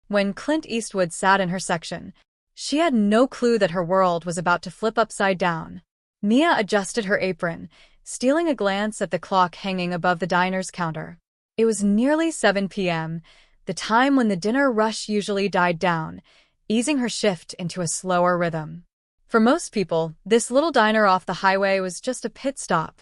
When Clint Eastwood sat in her section, she had no clue that her world was about to flip upside down. Mia adjusted her apron, stealing a glance at the clock hanging above the diner's counter. It was nearly 7 p.m., the time when the dinner rush usually died down, easing her shift into a slower rhythm. For most people, this little diner off the highway was just a pit stop,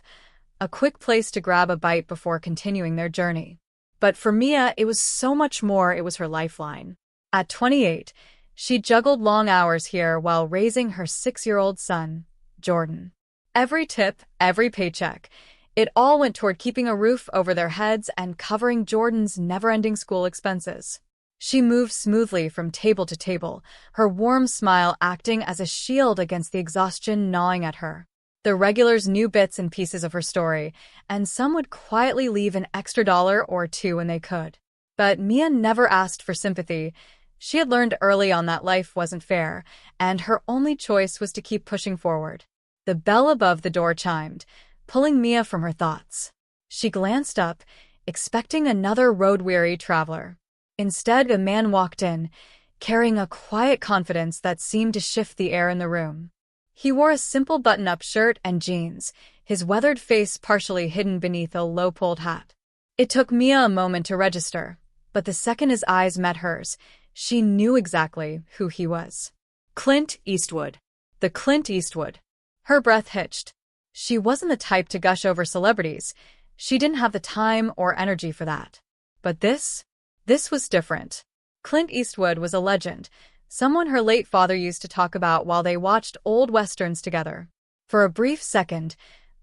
a quick place to grab a bite before continuing their journey. But for Mia, it was so much more. It was her lifeline. At 28, she juggled long hours here while raising her 6-year-old son, Jordan. Every tip, every paycheck, it all went toward keeping a roof over their heads and covering Jordan's never-ending school expenses. She moved smoothly from table to table, her warm smile acting as a shield against the exhaustion gnawing at her. The regulars knew bits and pieces of her story, and some would quietly leave an extra dollar or two when they could. But Mia never asked for sympathy. She had learned early on that life wasn't fair, and her only choice was to keep pushing forward. The bell above the door chimed, pulling Mia from her thoughts. She glanced up, expecting another road-weary traveler. Instead, a man walked in, carrying a quiet confidence that seemed to shift the air in the room. He wore a simple button-up shirt and jeans, his weathered face partially hidden beneath a low-pulled hat. It took Mia a moment to register, but the second his eyes met hers, she knew exactly who he was. Clint Eastwood. The Clint Eastwood. Her breath hitched. She wasn't the type to gush over celebrities. She didn't have the time or energy for that. But this was different. Clint Eastwood was a legend, someone her late father used to talk about while they watched old westerns together. For a brief second,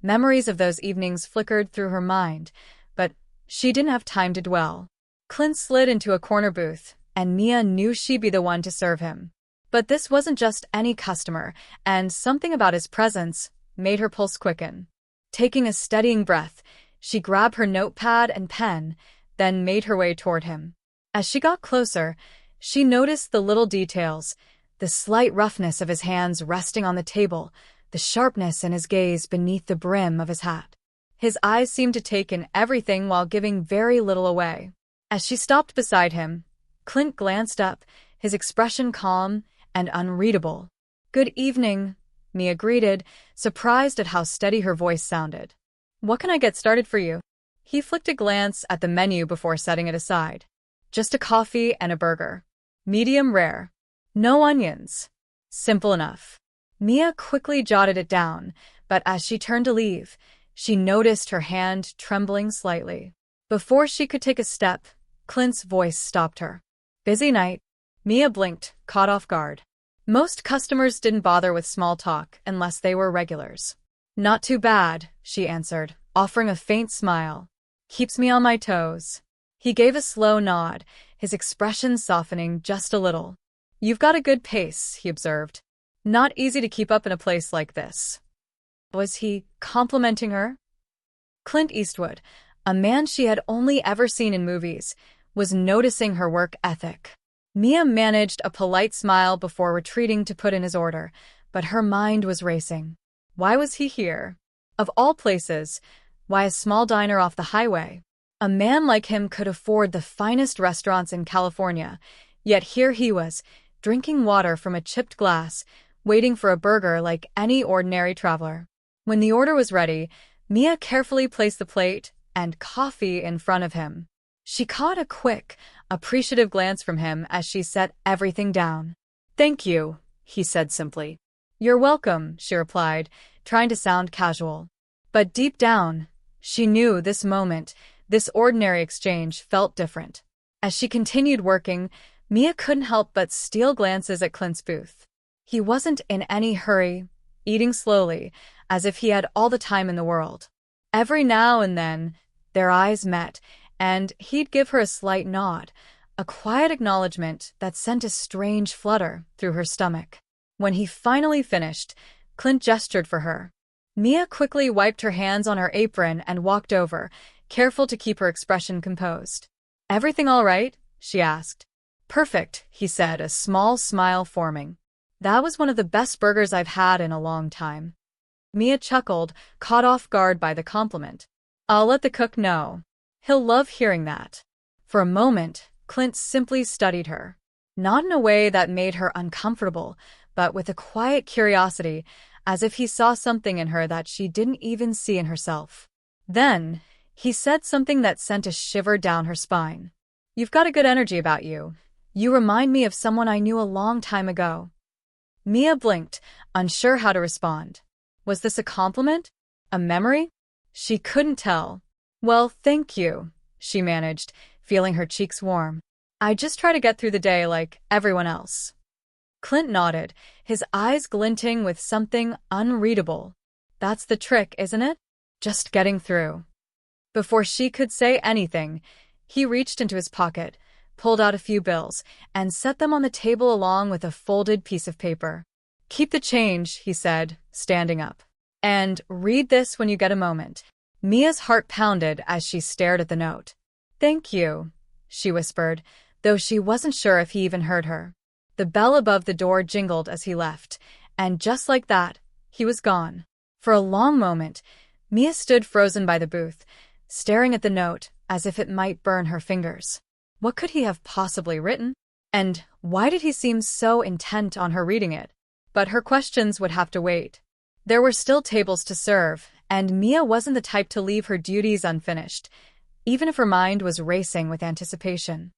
memories of those evenings flickered through her mind, but she didn't have time to dwell. Clint slid into a corner booth, and Mia knew she'd be the one to serve him. But this wasn't just any customer, and something about his presence made her pulse quicken. Taking a steadying breath, she grabbed her notepad and pen, then made her way toward him. As she got closer, she noticed the little details, the slight roughness of his hands resting on the table, the sharpness in his gaze beneath the brim of his hat. His eyes seemed to take in everything while giving very little away. As she stopped beside him, Clint glanced up, his expression calm and unreadable. "Good evening," Mia greeted, surprised at how steady her voice sounded. "What can I get started for you?" He flicked a glance at the menu before setting it aside. "Just a coffee and a burger. Medium rare. No onions." Simple enough. Mia quickly jotted it down, but as she turned to leave, she noticed her hand trembling slightly. Before she could take a step, Clint's voice stopped her. "Busy night?" Mia blinked, caught off guard. Most customers didn't bother with small talk unless they were regulars. "Not too bad," she answered, offering a faint smile. "Keeps me on my toes." He gave a slow nod, his expression softening just a little. "You've got a good pace," he observed. "Not easy to keep up in a place like this." Was he complimenting her? Clint Eastwood, a man she had only ever seen in movies, was noticing her work ethic. Mia managed a polite smile before retreating to put in his order, but her mind was racing. Why was he here? Of all places, why a small diner off the highway? A man like him could afford the finest restaurants in California, yet here he was, drinking water from a chipped glass, waiting for a burger like any ordinary traveler. When the order was ready, Mia carefully placed the plate and coffee in front of him. She caught a quick, appreciative glance from him as she set everything down. "Thank you," he said simply. "You're welcome," she replied, trying to sound casual. But deep down, she knew this moment, this ordinary exchange, felt different. As she continued working, Mia couldn't help but steal glances at Clint's booth. He wasn't in any hurry, eating slowly, as if he had all the time in the world. Every now and then, their eyes met, and he'd give her a slight nod, a quiet acknowledgement that sent a strange flutter through her stomach. When he finally finished, Clint gestured for her. Mia quickly wiped her hands on her apron and walked over, careful to keep her expression composed. "Everything all right?" she asked. "Perfect," he said, a small smile forming. "That was one of the best burgers I've had in a long time." Mia chuckled, caught off guard by the compliment. "I'll let the cook know. He'll love hearing that." For a moment, Clint simply studied her. not in a way that made her uncomfortable, but with a quiet curiosity, as if he saw something in her that she didn't even see in herself. Then, he said something that sent a shiver down her spine. "You've got a good energy about you. You remind me of someone I knew a long time ago." Mia blinked, unsure how to respond. Was this a compliment? A memory? She couldn't tell. "Well, thank you," she managed, feeling her cheeks warm. "I just try to get through the day like everyone else." Clint nodded, his eyes glinting with something unreadable. "That's the trick, isn't it? Just getting through." Before she could say anything, he reached into his pocket, pulled out a few bills, and set them on the table along with a folded piece of paper. "Keep the change," he said, standing up. "And read this when you get a moment." Mia's heart pounded as she stared at the note. "Thank you," she whispered, though she wasn't sure if he even heard her. The bell above the door jingled as he left, and just like that, he was gone. For a long moment, Mia stood frozen by the booth, staring at the note as if it might burn her fingers. What could he have possibly written? And why did he seem so intent on her reading it? But her questions would have to wait. There were still tables to serve, and Mia wasn't the type to leave her duties unfinished, even if her mind was racing with anticipation.